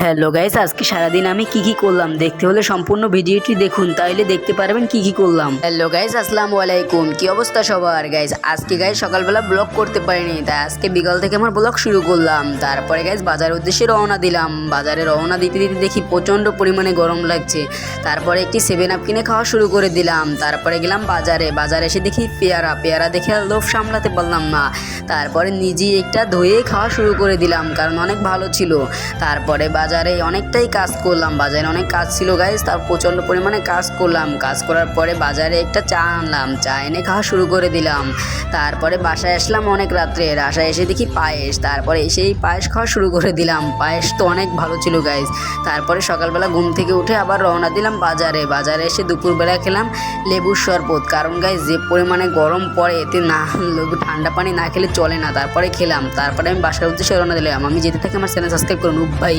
Hello guys, আজকে সারাদিন আমি কি করলাম দেখতে হলে সম্পূর্ণ ভিডিওটি দেখুন, তাইলে দেখতে পারবেন কি করলাম। হ্যালো গাইস, আসসালামু আলাইকুম। কি অবস্থা সবার? গাইস আজকে গাইস সকালবেলা ব্লগ করতে পারিনি, তাই আজকে বিকাল থেকে আমার ব্লগ শুরু করলাম। তারপরে গাইস বাজারের উদ্দেশ্যে রওনা দিলাম। বাজারে রওনা দিতে দিতে দেখি প্রচণ্ড পরিমাণে গরম লাগছে। তারপরে একটি 7 আপ কিনে খাওয়া শুরু করে দিলাম। তারপরে গেলাম বাজারে এসে দেখি পেয়ারা দেখে আর লোভ সামলাতে পারলাম না। তারপরে নিজেই একটা ধুয়ে খাওয়া শুরু করে দিলাম, কারণ অনেক ভালো ছিল। তারপরে বাজারে অনেকটাই কাজ করলাম, বাজারে অনেক কাজ ছিল গাইস, তার প্রচণ্ড পরিমাণে কাজ করলাম। কাজ করার পরে বাজারে একটা চা আনলাম, চা এনে খাওয়া শুরু করে দিলাম। তারপরে বাসায় আসলাম অনেক রাত্রে, বাসায় এসে দেখি পায়েস, তারপরে এসেই পায়েস খাওয়া শুরু করে দিলাম। পায়েস তো অনেক ভালো ছিল গাইস। তারপরে সকালবেলা ঘুম থেকে উঠে আবার রওনা দিলাম বাজারে এসে দুপুরবেলা খেলাম লেবুর শরবত, কারণ গাইস যে পরিমাণে গরম পড়ে এতে না ঠান্ডা পানি না খেলে চলে না। তারপরে খেলাম, তারপরে আমি বাসার উদ্দেশ্যে রওনা দিলাম। আমি যেতে থাকি, আমার চ্যানেল সাবস্ক্রাইব করুন ভাই।